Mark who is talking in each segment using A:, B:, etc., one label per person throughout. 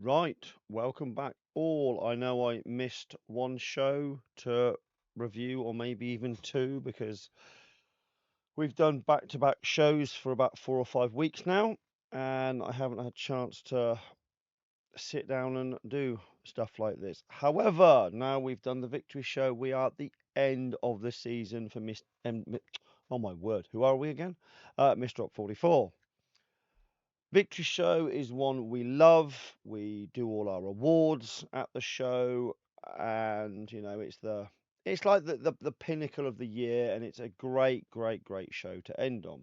A: Right, welcome back all. I know I missed one show to review, or maybe even two, because we've done back-to-back shows for about 4 or 5 weeks now, and I haven't had a chance to sit down and do stuff like this. However, now we've done the victory show, we are at the end of the season for oh my word, who are we again? Mr. Up 44. Victory Show is one we love. We do all our awards at the show, and it's like the pinnacle of the year, and it's a great show to end on.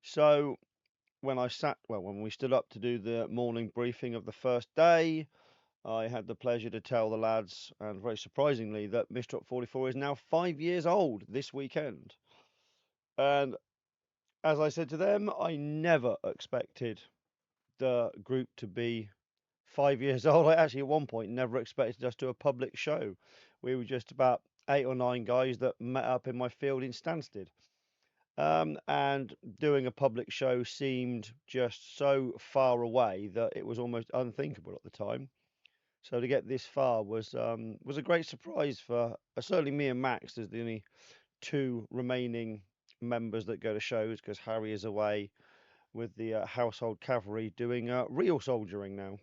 A: So when we stood up to do the morning briefing of the first day, I had the pleasure to tell the lads, and very surprisingly, that Mr. Up 44 is now 5 years old this weekend. And as I said to them, I never expected the group to be 5 years old. I actually at one point never expected us to do a public show. We were just about 8 or 9 guys that met up in my field in Stansted. And doing a public show seemed just so far away that it was almost unthinkable at the time. So to get this far was a great surprise for certainly me and Max as the only two remaining members that go to shows, because Harry is away with the household cavalry doing real soldiering now.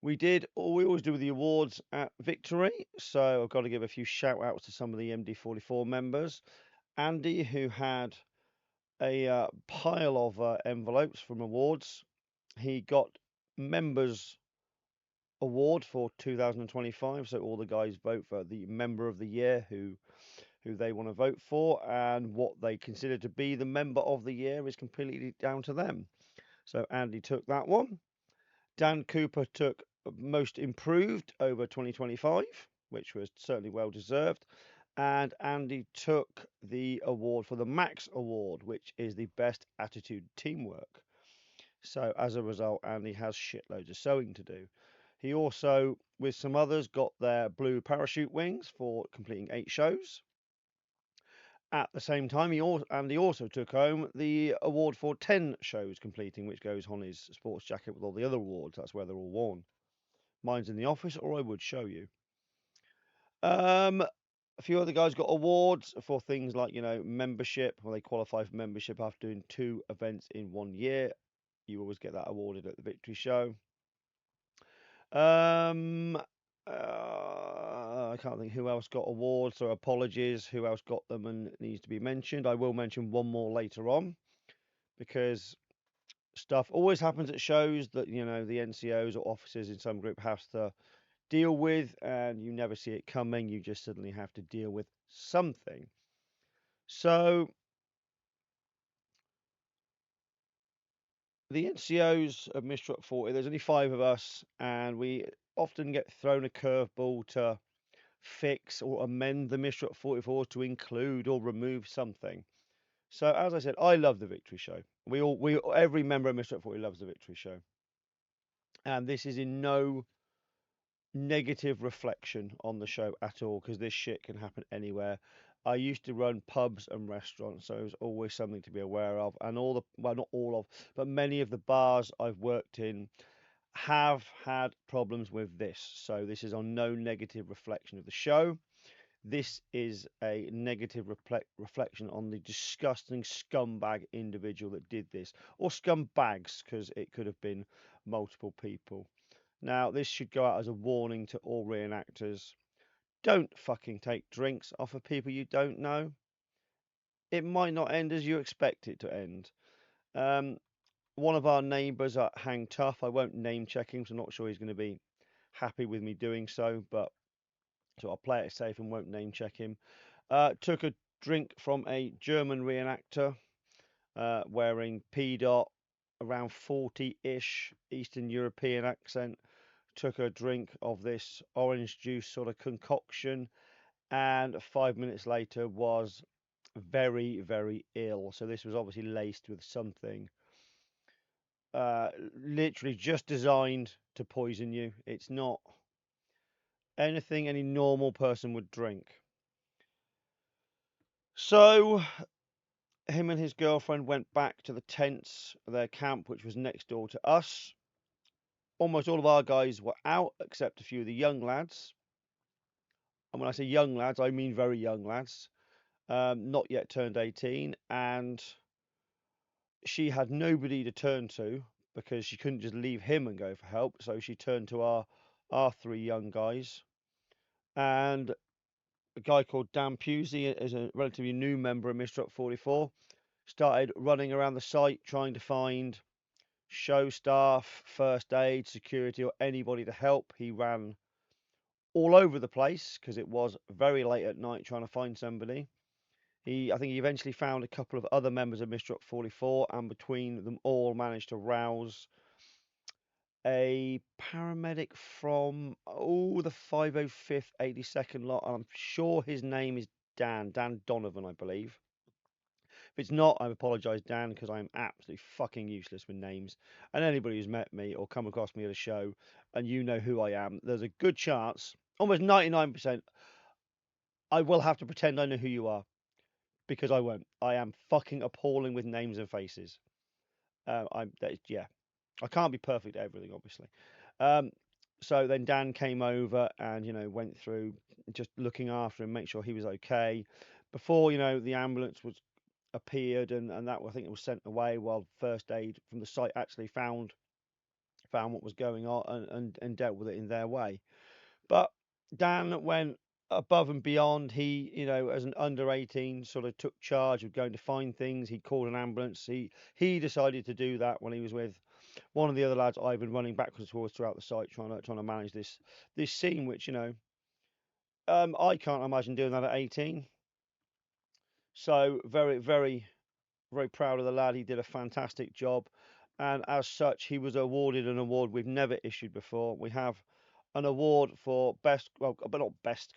A: We always do with the awards at Victory, so I've got to give a few shout outs to some of the MD44 members. Andy, who had a pile of envelopes from awards, he got members award for 2025, so all the guys vote for the member of the year who they want to vote for, and what they consider to be the member of the year is completely down to them. So Andy took that one. Dan Cooper took most improved over 2025, which was certainly well deserved. And Andy took the award for the Max Award, which is the best attitude teamwork. So as a result, Andy has shitloads of sewing to do. He also, with some others, got their blue parachute wings for completing 8 shows. At the same time, Andy also took home the award for 10 shows completing, which goes on his sports jacket with all the other awards. That's where they're all worn. Mine's in the office, or I would show you. A few other guys got awards for things like, membership. Well, they qualify for membership after doing 2 events in 1 year. You always get that awarded at the Victory Show. Um, I can't think who else got awards, so apologies who else got them and it needs to be mentioned. I will mention one more later on, because stuff always happens at shows that, the NCOs or officers in some group have to deal with, and you never see it coming. You just suddenly have to deal with something. So the NCOs of Mr. 40, there's only 5 of us, and we often get thrown a curveball to fix or amend the Mr. 44 to include or remove something. So as I said, I love the Victory Show. Every member of Mr. 40 loves the Victory Show, and this is in no negative reflection on the show at all, because this shit can happen anywhere. I used to run pubs and restaurants, so it was always something to be aware of. And not all of, but many of the bars I've worked in have had problems with this. So this is on no negative reflection of the show. This is a negative reflection on the disgusting scumbag individual that did this, or scumbags, because it could have been multiple people. Now, this should go out as a warning to all reenactors. Don't fucking take drinks off of people you don't know. It might not end as you expect it to end. Um, One of our neighbours at Hang Tough, I won't name check him, so I'm not sure he's going to be happy with me doing so, but so I'll play it safe and won't name check him. Took a drink from a German reenactor wearing P dot, around 40-ish Eastern European accent. Took a drink of this orange juice sort of concoction, and 5 minutes later was very ill. So this was obviously laced with something literally just designed to poison you. It's not anything any normal person would drink. So him and his girlfriend went back to the tents, their camp, which was next door to us. Almost all of our guys were out, except a few of the young lads. And when I say young lads, I mean very young lads, not yet turned 18. And she had nobody to turn to because she couldn't just leave him and go for help. So she turned to our three young guys. And a guy called Dan Pusey is a relatively new member of Mr. Up 44. Started running around the site trying to find show staff, first aid, security, or anybody to help. He ran all over the place because it was very late at night trying to find somebody. I think he eventually found a couple of other members of Mr. Up 44, and between them all managed to rouse a paramedic from the 505th 82nd lot. I'm sure his name is Dan Donovan, I believe. If it's not, I apologise, Dan, because I'm absolutely fucking useless with names. And anybody who's met me or come across me at a show and you know who I am, there's a good chance, almost 99%, I will have to pretend I know who you are because I won't. I am fucking appalling with names and faces. Yeah, I can't be perfect at everything, obviously. Um, so then Dan came over and went through just looking after him, make sure he was okay. Before the ambulance was appeared and that I think it was sent away while first aid from the site actually found what was going on and dealt with it in their way. But Dan went above and beyond. He, as an under 18, sort of took charge of going to find things. He called an ambulance. He decided to do that when he was with one of the other lads, Ivan, running backwards and forwards throughout the site, trying to manage this scene, which I can't imagine doing that at 18. So very, very, very proud of the lad. He did a fantastic job. And as such, he was awarded an award we've never issued before. We have an award for best, well, but not best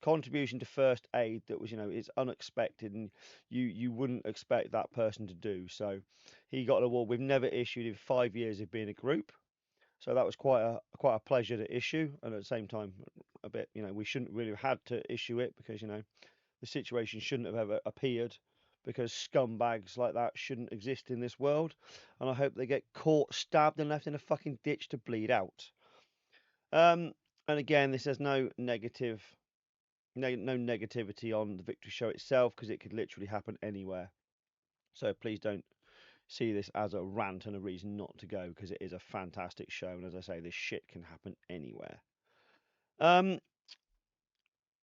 A: contribution to first aid that was, it's unexpected and you wouldn't expect that person to do. So he got an award we've never issued in 5 years of being a group. So that was quite a pleasure to issue, and at the same time, a bit, we shouldn't really have had to issue it because the situation shouldn't have ever appeared because scumbags like that shouldn't exist in this world. And I hope they get caught, stabbed, and left in a fucking ditch to bleed out. And again, this has no negativity on the victory show itself because it could literally happen anywhere. So please don't see this as a rant and a reason not to go because it is a fantastic show. And as I say, this shit can happen anywhere. Um,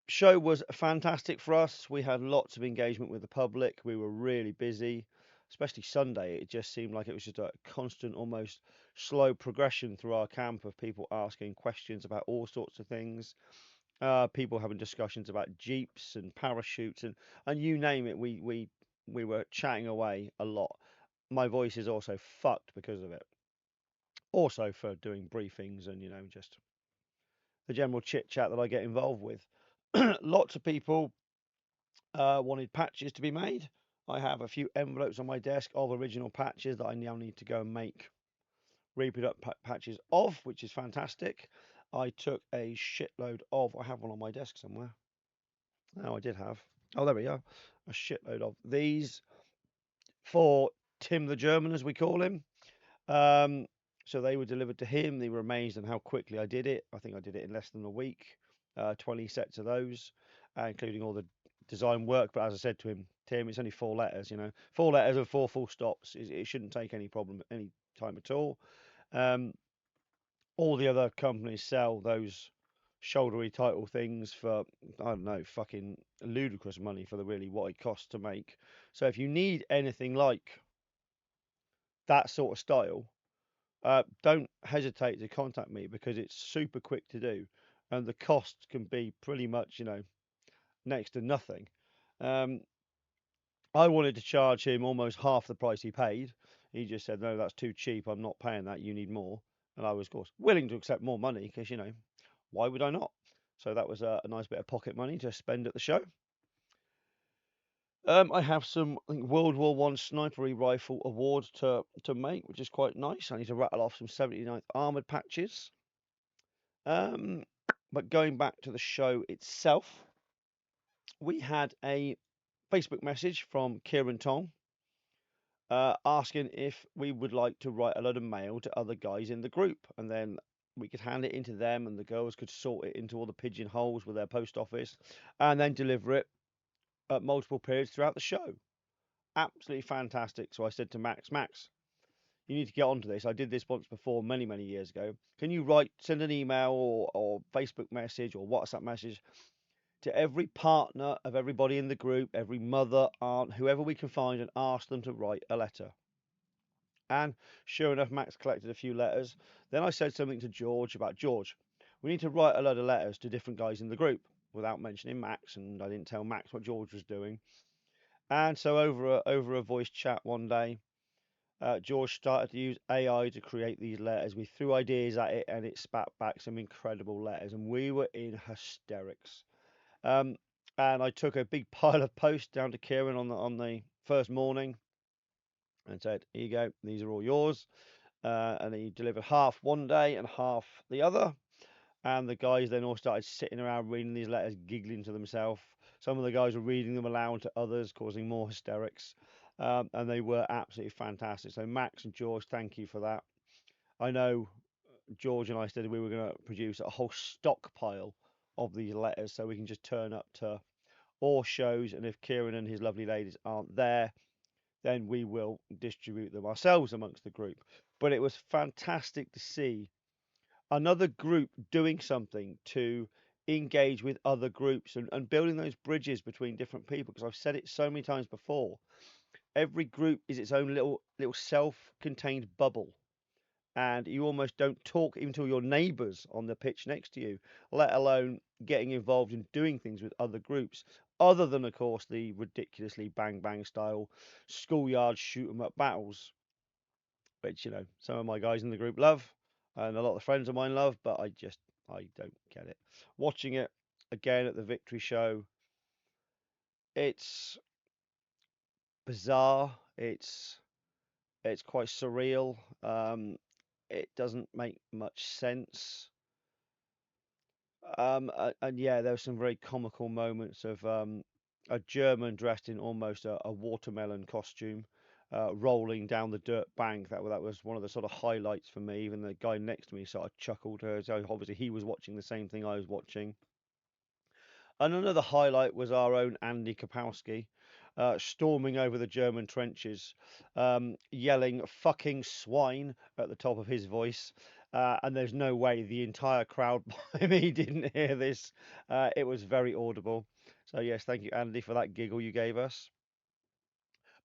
A: Show was fantastic for us. We had lots of engagement with the public. We were really busy, especially Sunday. It just seemed like it was just a constant, almost slow progression through our camp of people asking questions about all sorts of things. People having discussions about jeeps and parachutes and you name it. We were chatting away a lot. My voice is also fucked because of it. Also for doing briefings and just the general chit chat that I get involved with. Lots of people wanted patches to be made. I have a few envelopes on my desk of original patches that I now need to go and make reproduct patches of, which is fantastic. I took a shitload of, I have one on my desk somewhere. Oh, I did have. Oh, there we are. A shitload of these for Tim the German, as we call him. Um, so they were delivered to him. They were amazed at how quickly I did it. I think I did it in less than a week. 20 sets of those, including all the design work. But as I said to him, Tim, it's only 4 letters. 4 letters and 4 full stops. It shouldn't take any problem any time at all. All the other companies sell those shouldery title things for I don't know, fucking ludicrous money for the really what it costs to make. So if you need anything like that sort of style, don't hesitate to contact me because it's super quick to do, and the cost can be pretty much next to nothing. Um, I wanted to charge him almost half the price he paid. He just said, "No, that's too cheap. I'm not paying that. You need more." And I was, of course, willing to accept more money because why would I not? So that was a nice bit of pocket money to spend at the show. I have some, I think, World War One snipery rifle awards to make, which is quite nice. I need to rattle off some 79th armored patches. But going back to the show itself, we had a Facebook message from Keiran Tonge asking if we would like to write a load of mail to other guys in the group, and then we could hand it into them, and the girls could sort it into all the pigeonholes with their post office, and then deliver it at multiple periods throughout the show. Absolutely fantastic. So I said to Max, you need to get onto this. I did this once before, many years ago. Can you send an email or Facebook message or WhatsApp message to every partner of everybody in the group, every mother, aunt, whoever we can find, and ask them to write a letter? And sure enough, Max collected a few letters. Then I said something to George about George. We need to write a load of letters to different guys in the group without mentioning Max, and I didn't tell Max what George was doing. And so over a voice chat one day, George started to use AI to create these letters. We threw ideas at it, and it spat back some incredible letters, and we were in hysterics. Um, and I took a big pile of posts down to Keiran on the first morning and said, "Here you go. These are all yours." And he delivered half one day and half the other. And the guys then all started sitting around reading these letters, giggling to themselves. Some of the guys were reading them aloud to others, causing more hysterics. And they were absolutely fantastic. So, Max and George, thank you for that. I know George and I said we were going to produce a whole stockpile of these letters so we can just turn up to all shows. And if Keiran and his lovely ladies aren't there, then we will distribute them ourselves amongst the group. But it was fantastic to see another group doing something to engage with other groups and building those bridges between different people, because I've said it so many times before. Every group is its own little self-contained bubble, and you almost don't talk even to your neighbors on the pitch next to you, let alone getting involved in doing things with other groups, other than of course the ridiculously bang bang style schoolyard shoot 'em up battles, which some of my guys in the group love, and a lot of friends of mine love, but I don't get it. Watching it again at the Victory Show, it's bizarre. It's quite surreal. It doesn't make much sense. And yeah, there were some very comical moments of a German dressed in almost a watermelon costume, rolling down the dirt bank. That was one of the sort of highlights for me. Even the guy next to me sort of chuckled. So obviously he was watching the same thing I was watching. And another highlight was our own Andy Kapowski, storming over the German trenches, yelling "fucking swine" at the top of his voice. And there's no way the entire crowd by me didn't hear this. It was very audible. So, yes, thank you, Andy, for that giggle you gave us.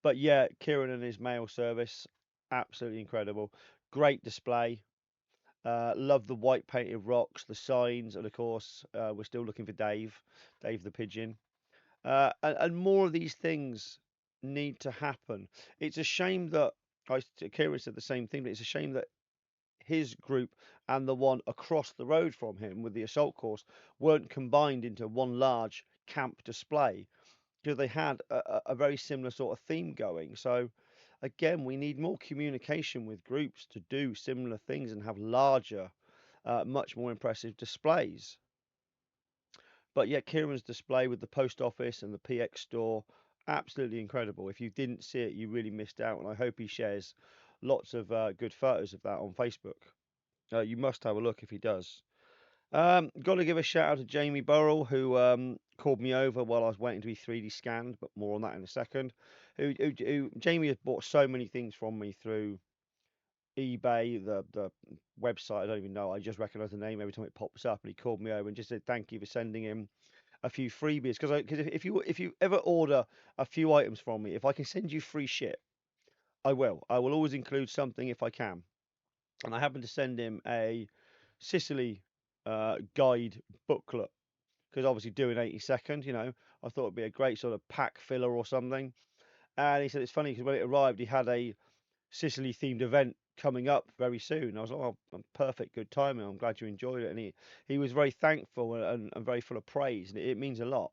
A: But yeah, Keiran and his mail service, absolutely incredible. Great display. Love the white painted rocks, the signs, and of course, we're still looking for Dave the pigeon. And more of these things need to happen. It's a shame that Kieran said the same thing, but it's a shame that his group and the one across the road from him with the assault course weren't combined into one large camp display, because they had a very similar sort of theme going. So again, we need more communication with groups to do similar things and have larger, much more impressive displays. But yeah, Kieran's display with the post office and the PX store, absolutely incredible. If you didn't see it, you really missed out, and I hope he shares lots of good photos of that on Facebook. You must have a look if he does. Got to give a shout out to Jamie Burrell, who called me over while I was waiting to be 3D scanned, but more on that in a second. Jamie has bought so many things from me through eBay, the website. I don't even know. I just recognise the name every time it pops up, and he called me over and just said thank you for sending him a few freebies, because if you ever order a few items from me, if I can send you free shit, I will. I will always include something if I can. And I happened to send him a Sicily guide booklet, because obviously doing 80 seconds, I thought it'd be a great sort of pack filler or something. And he said it's funny because when it arrived, he had a Sicily themed event coming up very soon. I was like, oh, perfect, good timing. I'm glad you enjoyed it. And he was very thankful and very full of praise. And it means a lot.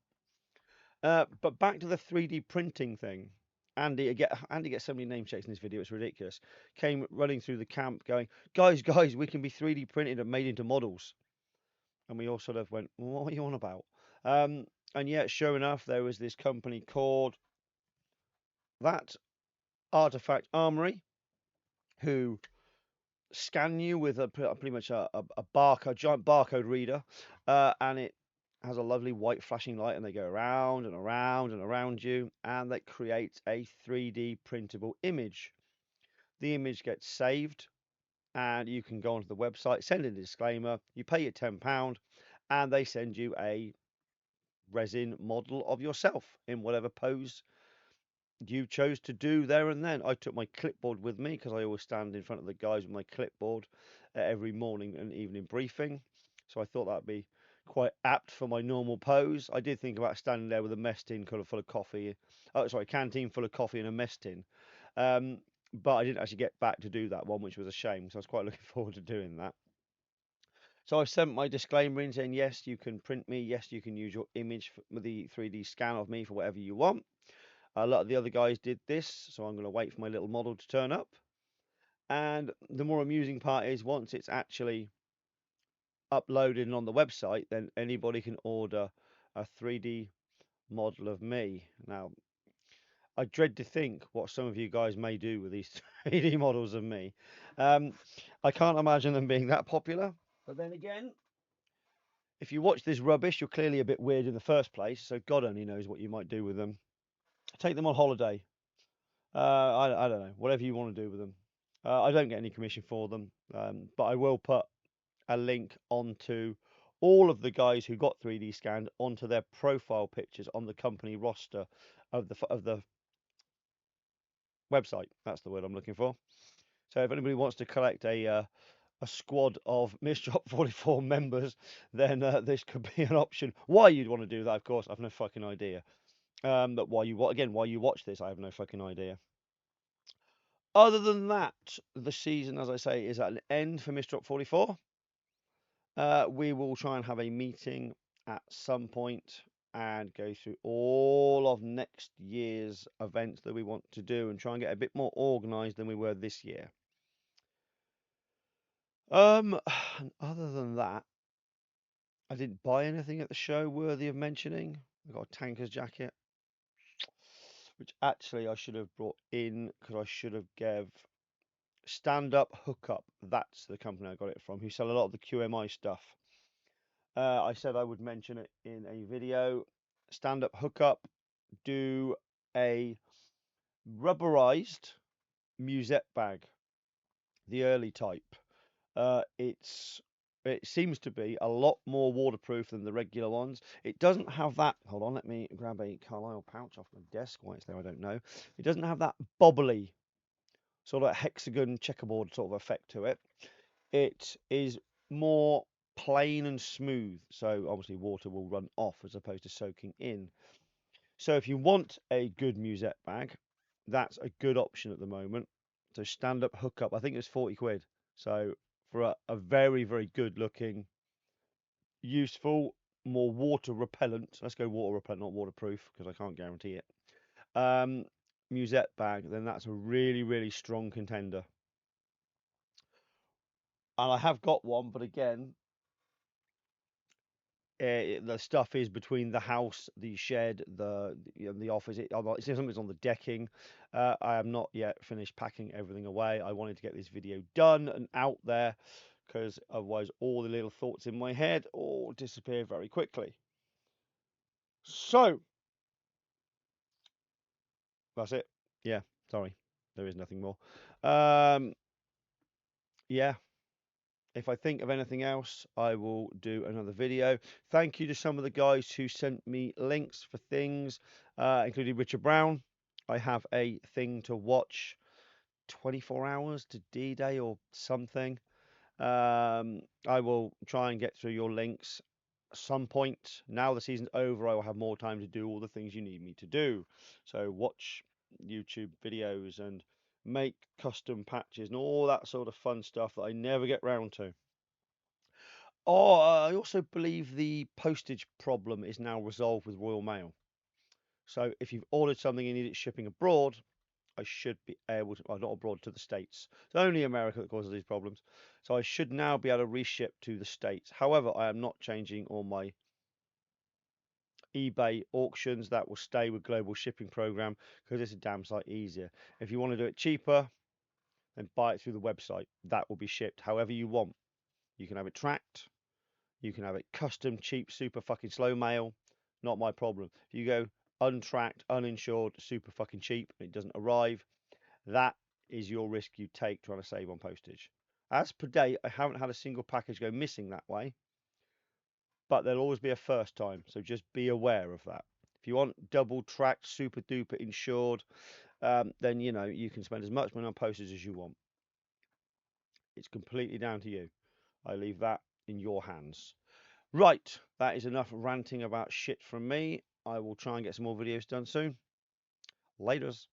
A: But back to the 3D printing thing. Andy gets so many name checks in this video, it's ridiculous. Came running through the camp going, guys, we can be 3D printed and made into models. And we all sort of went, what are you on about? And yet, sure enough, there was this company called that Artifact Armory who scan you with a pretty much a barcode, giant barcode reader, and it has a lovely white flashing light, and they go around and around and around you, and that creates a 3D printable image. The image gets saved, and you can go onto the website, send in a disclaimer, you pay your £10, and they send you a resin model of yourself in whatever pose you chose to do there and then. I took my clipboard with me because I always stand in front of the guys with my clipboard every morning and evening briefing. So I thought that'd be quite apt for my normal pose. I did think about standing there with a mess tin full of coffee. Oh, sorry, canteen full of coffee and a mess tin. Um, but I didn't actually get back to do that one, which was a shame. So I was quite looking forward to doing that. So I've sent my disclaimer in saying, yes, you can print me. Yes, you can use your image with the 3D scan of me for whatever you want. A lot of the other guys did this, so I'm going to wait for my little model to turn up. And the more amusing part is once it's actually uploaded and on the website, then anybody can order a 3D model of me. Now, I dread to think what some of you guys may do with these 3D models of me. Um, I can't imagine them being that popular. But then again, if you watch this rubbish, you're clearly a bit weird in the first place, so God only knows what you might do with them. Take them on holiday. I don't know, whatever you want to do with them. I don't get any commission for them, but I will put a link onto all of the guys who got 3D scanned onto their profile pictures on the company roster of the website. That's the word I'm looking for. So if anybody wants to collect a squad of Misdrop 44 members, then this could be an option. Why you'd want to do that, of course, I've no fucking idea. But why you watch this, I have no fucking idea. Other than that, the season, as I say, is at an end for Misdrop 44. We will try and have a meeting at some point and go through all of next year's events that we want to do and try and get a bit more organised than we were this year. Other than that, I didn't buy anything at the show worthy of mentioning. I got a tanker's jacket, which actually I should have brought in because I should have gave Stand Up Hookup. That's the company I got it from, who sell a lot of the QMI stuff. I said I would mention it in a video. Stand Up Hookup do a rubberized musette bag, the early type. It seems to be a lot more waterproof than the regular ones. It doesn't have that. Hold on, let me grab a Carlisle pouch off my desk. Why it's there, I don't know. It doesn't have that bobbly sort of hexagon checkerboard sort of effect to it. It is more plain and smooth, so obviously water will run off as opposed to soaking in. So if you want a good musette bag, that's a good option at the moment. So Stand Up Hookup, I think it's 40 quid. So for a very, very good looking, useful, more water repellent, let's go water repellent, not waterproof, because I can't guarantee it. Um, musette bag, then that's a really, really strong contender. And I have got one, but again, the stuff is between the house, the shed, the office. It's something's on the decking. I am not yet finished packing everything away. I wanted to get this video done and out there because otherwise all the little thoughts in my head all disappear very quickly. So that's it. Yeah, sorry, there is nothing more. Yeah. If I think of anything else, I will do another video. Thank you to some of the guys who sent me links for things, including Richard Brown. I have a thing to watch 24 hours to D-Day or something. I will try and get through your links at some point. Now the season's over, I will have more time to do all the things you need me to do. So watch YouTube videos and make custom patches and all that sort of fun stuff that I never get round to. Oh, I also believe the postage problem is now resolved with Royal Mail. So if you've ordered something and need it shipping abroad, I should be able to, well, not abroad, to the States. It's only America that causes these problems. So I should now be able to reship to the States. However, I am not changing all my eBay auctions, that will stay with global shipping program because it's a damn sight easier. If you want to do it cheaper, then buy it through the website. That will be shipped however you want. You can have it tracked, you can have it custom, cheap, super fucking slow mail. Not my problem. If you go untracked, uninsured, super fucking cheap, and it doesn't arrive, that is your risk you take trying to save on postage. As per date, I haven't had a single package go missing that way, but there'll always be a first time, so just be aware of that. If you want double tracked, super duper insured, then you know you can spend as much money on postage as you want. It's completely down to you. I leave that in your hands. Right, that is enough ranting about shit from me. I will try and get some more videos done soon. Laters.